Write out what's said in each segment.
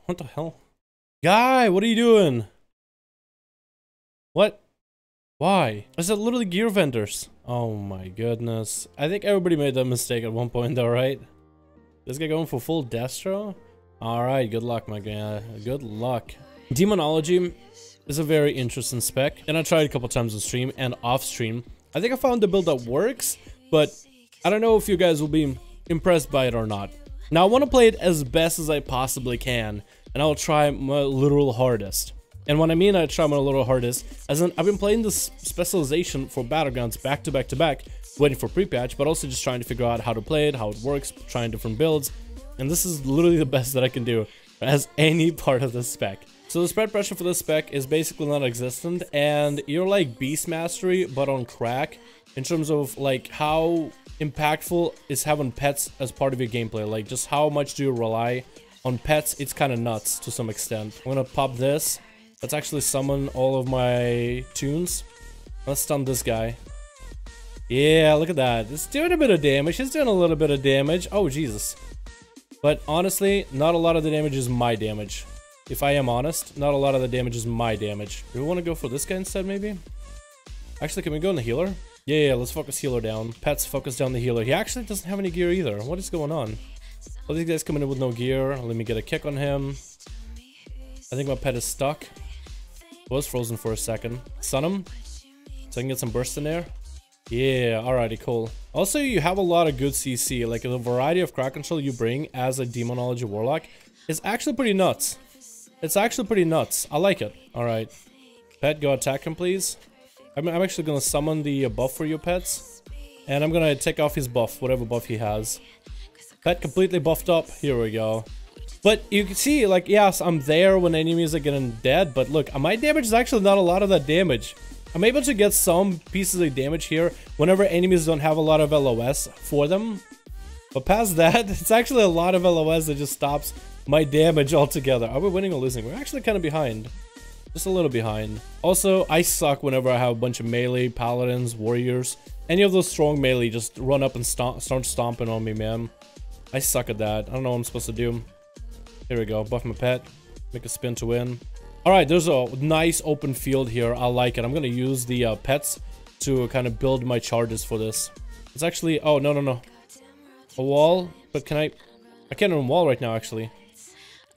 What the hell? Guy, what are you doing? What? Why? Is it literally gear vendors? Oh my goodness. I think everybody made that mistake at one point though, right? This guy going for full destro? Alright, good luck, my guy. Good luck. Demonology is a very interesting spec, and I tried a couple times on stream and off stream. I think I found the build that works, but I don't know if you guys will be impressed by it or not. Now I want to play it as best as I possibly can, and I'll try my literal hardest. And when I mean I try my little hardest, as in I've been playing this specialization for Battlegrounds back to back to back, waiting for pre-patch, but also just trying to figure out how to play it, how it works, trying different builds. And this is literally the best that I can do as any part of the spec. So the spread pressure for this spec is basically non-existent, and you're like beast mastery but on crack in terms of like how impactful is having pets as part of your gameplay. Like just how much do you rely on pets? It's kind of nuts to some extent. I'm gonna pop this. Let's actually summon all of my tunes. Let's stun this guy. Yeah, look at that. It's doing a bit of damage. It's doing a little bit of damage. Oh, Jesus. But honestly, not a lot of the damage is my damage. If I am honest, not a lot of the damage is my damage. Do we want to go for this guy instead, maybe? Actually, can we go on the healer? Yeah, let's focus healer down. Pets, focus down the healer. He actually doesn't have any gear either. What is going on? All these guys coming in with no gear. Let me get a kick on him. I think my pet is stuck. Was frozen for a second. Stun him, so I can get some burst in there. Yeah, alrighty, cool. Also, you have a lot of good CC. Like the variety of crowd control you bring as a Demonology Warlock is actually pretty nuts. It's actually pretty nuts. I like it. Alright. Pet, go attack him, please. I'm actually gonna summon the buff for your pets. And I'm gonna take off his buff, whatever buff he has. Pet completely buffed up. Here we go. But you can see, like, yes, I'm there when enemies are getting dead, but look, my damage is actually not a lot of that damage. I'm able to get some pieces of damage here whenever enemies don't have a lot of LOS for them. But past that, it's actually a lot of LOS that just stops my damage altogether. Are we winning or losing? We're actually kind of behind. Just a little behind. Also, I suck whenever I have a bunch of melee, paladins, warriors. Any of those strong melee just run up and start stomping on me, man. I suck at that. I don't know what I'm supposed to do. Here we go, buff my pet, make a spin to win. Alright, there's a nice open field here, I like it. I'm gonna use the pets to kind of build my charges for this. It's actually, oh, no. A wall, but I can't run wall right now, actually.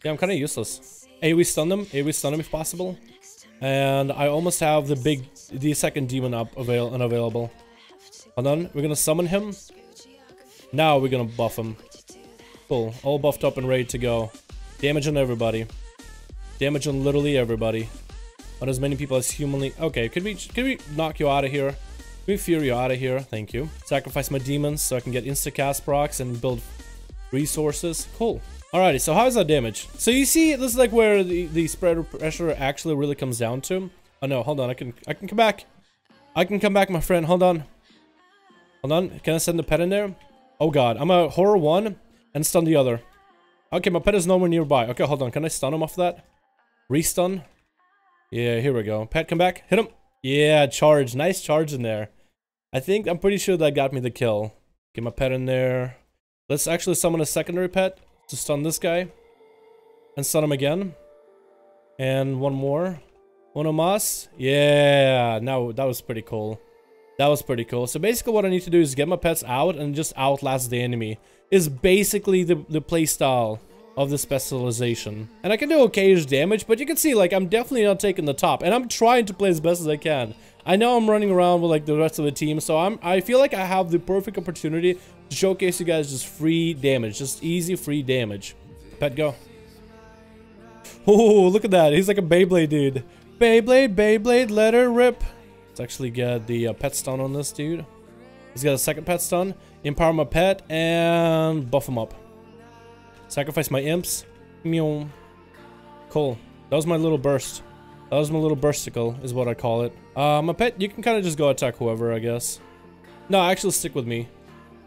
Yeah, I'm kind of useless. AoE stun them if possible. And I almost have the second demon up unavailable. Hold on, we're gonna summon him. Now we're gonna buff him. Cool, all buffed up and ready to go. Damage on everybody. Damage on literally everybody. On as many people as humanly. Okay, could we knock you out of here? Can we fear you out of here? Thank you. Sacrifice my demons so I can get insta-cast procs and build resources. Cool. Alrighty, so how is that damage? So you see, this is like where the spread pressure actually really comes down to. Oh no, hold on, I can come back. I can come back, my friend. Hold on. Hold on. Can I send the pet in there? Oh god, I'm a horror one and stun the other. Okay, my pet is nowhere nearby. Okay, hold on. Can I stun him off that? Restun? Yeah, here we go. Pet, come back. Hit him. Yeah, charge. Nice charge in there. I'm pretty sure that got me the kill. Get my pet in there. Let's actually summon a secondary pet to stun this guy. And stun him again. And one more. Uno más. Yeah, no, that was pretty cool. That was pretty cool. So basically what I need to do is get my pets out and just outlast the enemy. Is basically the playstyle of the specialization. And I can do okay-ish damage, but you can see, like, I'm definitely not taking the top. And I'm trying to play as best as I can. I know I'm running around with, like, the rest of the team, so I feel like I have the perfect opportunity to showcase you guys just free damage. Just easy, free damage. Pet, go. Oh, look at that. He's like a Beyblade dude. Beyblade, let her rip. Let's actually get the pet stun on this dude. He's got a second pet stun. Empower my pet and buff him up. Sacrifice my imps. Meow. Cool. That was my little burst. That was my little bursticle, is what I call it. My pet, you can kind of just go attack whoever, I guess. No, actually stick with me.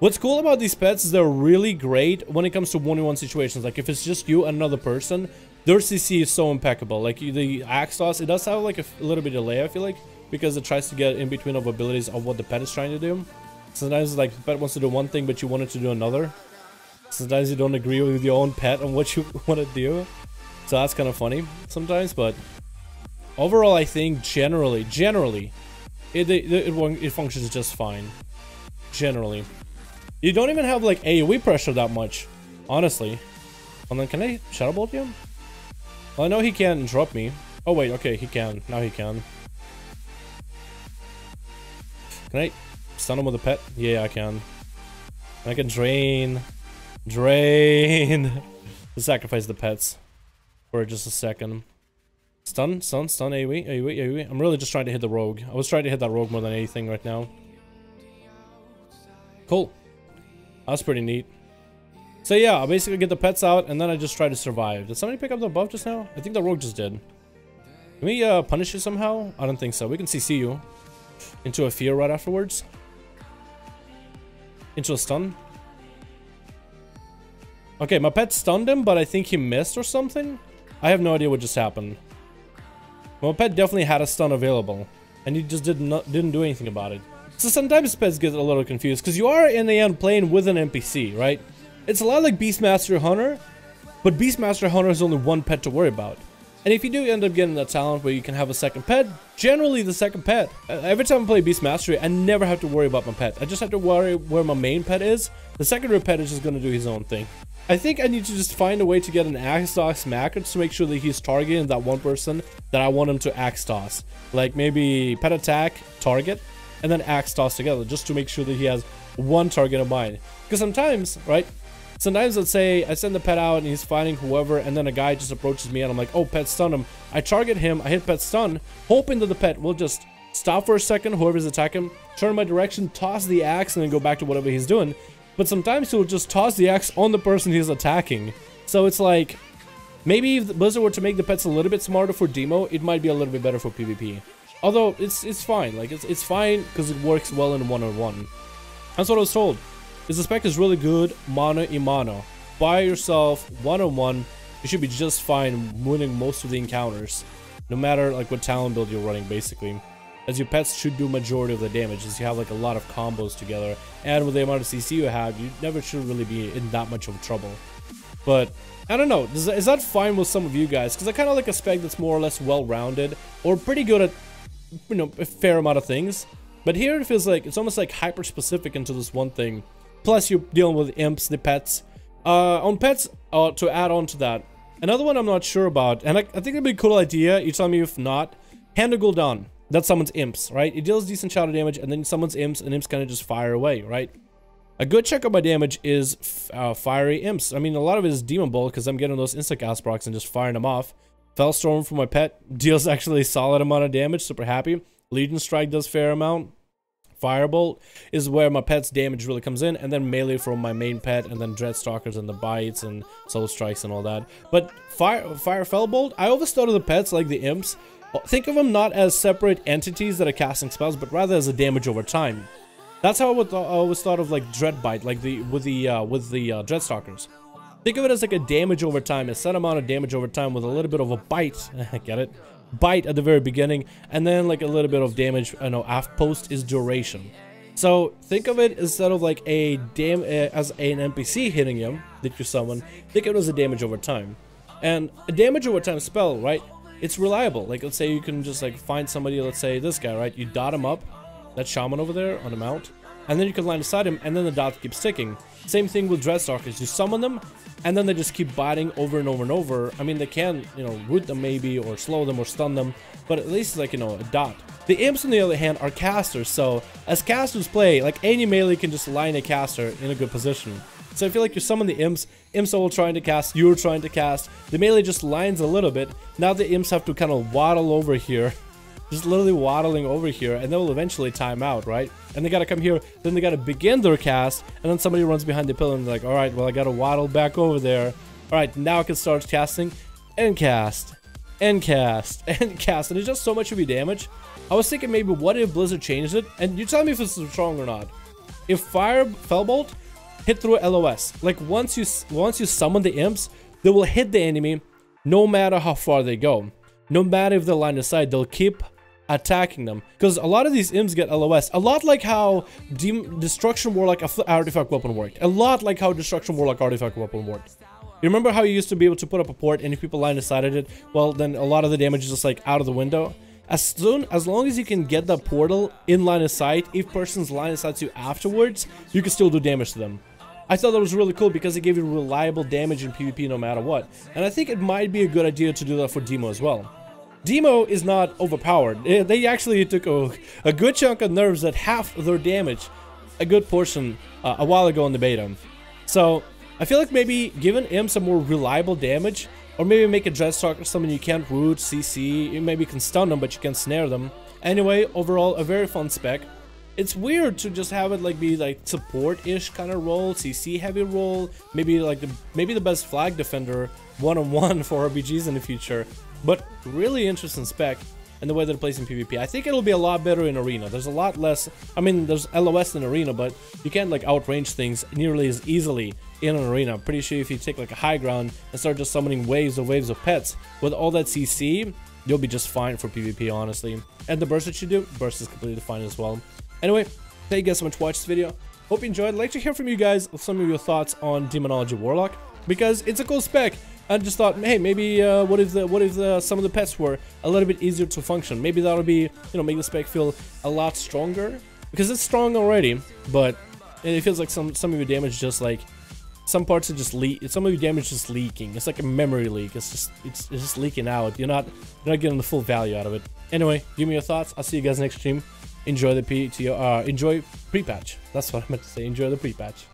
What's cool about these pets is they're really great when it comes to 1v1 situations. Like if it's just you and another person, their CC is so impeccable. Like the axe toss, it does have like a little bit of delay, I feel like, because it tries to get in between of abilities of what the pet is trying to do. Sometimes like the pet wants to do one thing, but you want it to do another. Sometimes you don't agree with your own pet on what you want to do. So that's kind of funny sometimes, but overall I think generally, it functions just fine. Generally. You don't even have like AoE pressure that much, honestly. And then can I Shadow Bolt him? Well, I know he can't interrupt me. Oh wait, okay, he can. Now he can. Can I stun him with a pet? Yeah, I can. I can drain. Sacrifice the pets for just a second. Stun, AoE. I'm really just trying to hit the rogue. I was trying to hit that rogue more than anything right now. Cool. That's pretty neat. So yeah, I basically get the pets out and then I just try to survive. Did somebody pick up the buff just now? I think the rogue just did. Can we punish you somehow? I don't think so. We can CC you into a fear right afterwards. Into a stun. Okay, my pet stunned him, but I think he missed or something. I have no idea what just happened. My pet definitely had a stun available, and he just didn't do anything about it. So sometimes pets get a little confused, because you are in the end playing with an NPC, right? It's a lot like Beastmaster Hunter, but Beastmaster Hunter has only one pet to worry about. And if you do end up getting that talent where you can have a second pet, generally the second pet. Every time I play Beast Mastery, I never have to worry about my pet. I just have to worry where my main pet is. The secondary pet is just going to do his own thing. I think I need to just find a way to get an axe toss smacker to make sure that he's targeting that one person that I want him to axe toss. Like maybe pet attack, target, and then axe toss together, just to make sure that he has one target in mind. Because sometimes, right? Sometimes let's say I send the pet out and he's fighting whoever, and then a guy just approaches me and I'm like, oh, pet stun him. I target him, I hit pet stun, hoping that the pet will just stop for a second, whoever's attacking him, turn my direction, toss the axe, and then go back to whatever he's doing. But sometimes he'll just toss the axe on the person he's attacking. So it's like, maybe if the Blizzard were to make the pets a little bit smarter for demo, it might be a little bit better for PvP. Although it's fine, like it's fine because it works well in one-on-one. That's what I was told. The spec is really good mano a mano. By yourself, one-on-one, you should be just fine winning most of the encounters. No matter like what talent build you're running, basically. As your pets should do majority of the damage, as you have like a lot of combos together. And with the amount of CC you have, you never should really be in that much of trouble. But, I don't know, is that fine with some of you guys? Because I kind of like a spec that's more or less well-rounded, or pretty good at, you know, a fair amount of things. But here it feels like, it's almost like hyper-specific into this one thing. Plus you're dealing with imps, the pets. On pets, to add on to that, another one I'm not sure about, and I think it'd be a cool idea, you tell me if not, Hand of Gul'dan. That summons imps, right? It deals decent shadow damage, and then summons imps, and imps kind of just fire away, right? A good check of my damage is fiery imps. I mean, a lot of it is Demon Bolt, because I'm getting those insta-cast procs and just firing them off. Fellstorm for my pet deals actually a solid amount of damage, super happy. Legion Strike does fair amount. Firebolt is where my pet's damage really comes in, and then melee from my main pet, and then Dreadstalkers and the bites and soul strikes and all that. But Fire Fellbolt, I always thought of the pets like the imps. Think of them not as separate entities that are casting spells, but rather as a damage over time. That's how I always thought of like Dreadbite, like with the Dreadstalkers. Think of it as like a damage over time, a set amount of damage over time with a little bit of a bite. Get it? Bite at the very beginning, and then like a little bit of damage, you know, after post is duration. So think of it instead of like as an NPC hitting him that you summon, think of it as a damage over time. And a damage over time spell, right? It's reliable. Like let's say you can just like find somebody, let's say this guy, right? You dot him up, that shaman over there on the mount, and then you can line beside him, and then the dot keeps ticking. Same thing with Dreadstalkers. You summon them, and then they just keep biting over and over and over. I mean, they can, you know, root them maybe, or slow them, or stun them, but at least, like, you know, a dot. The imps, on the other hand, are casters, so as casters play, like, any melee can just line a caster in a good position. So I feel like you summon the imps are all trying to cast, you're trying to cast, the melee just lines a little bit. Now the imps have to kind of waddle over here. Just literally waddling over here, and they will eventually time out, right? And they gotta come here, then they gotta begin their cast, and then somebody runs behind the pillar and they're like, alright, well I gotta waddle back over there. Alright, now I can start casting, and cast, and cast, and cast, and it's just so much of your damage. I was thinking maybe what if Blizzard changed it, and you tell me if it's strong or not. If Fellbolt hit through LOS, like once you summon the imps, they will hit the enemy no matter how far they go. No matter if they're line of sight, they'll keep attacking them, because a lot of these imps get LOS, a lot like how Destruction Warlock artifact weapon worked, a lot like how Destruction Warlock artifact weapon worked. You remember how you used to be able to put up a port and if people line aside it, well then a lot of the damage is just like out of the window. As long as you can get the portal in line of sight, if person's line of sight to you afterwards, you can still do damage to them. I thought that was really cool because it gave you reliable damage in PvP no matter what. And I think it might be a good idea to do that for Demo as well. Demo is not overpowered. They actually took a good chunk of nerfs that half their damage, a good portion, a while ago in the beta. So, I feel like maybe giving him some more reliable damage, or maybe make a Dreadstalker someone you can't root, CC, you maybe can stun them but you can snare them. Anyway, overall, a very fun spec. It's weird to just have it like be like support-ish kind of role, CC heavy role, maybe like the best flag defender one-on-one for RPGs in the future. But really interesting spec and the way that it plays in PvP. I think it'll be a lot better in Arena. There's a lot less, I mean there's LOS in Arena, but you can't like outrange things nearly as easily in an Arena. I'm pretty sure if you take like a high ground and start just summoning waves of pets with all that CC, you'll be just fine for PvP, honestly. And the burst that you do, burst is completely fine as well. Anyway, thank you guys so much for watching this video. Hope you enjoyed. I'd like to hear from you guys some of your thoughts on Demonology Warlock, because it's a cool spec. I just thought, hey, maybe what if some of the pets were a little bit easier to function? Maybe that'll be, you know, make the spec feel a lot stronger, because it's strong already, but it feels like some of your damage just like some parts are just some of your damage is just leaking. It's like a memory leak. It's just leaking out. You're not getting the full value out of it. Anyway, give me your thoughts. I'll see you guys next stream. Enjoy the enjoy pre-patch. That's what I meant to say. Enjoy the pre-patch.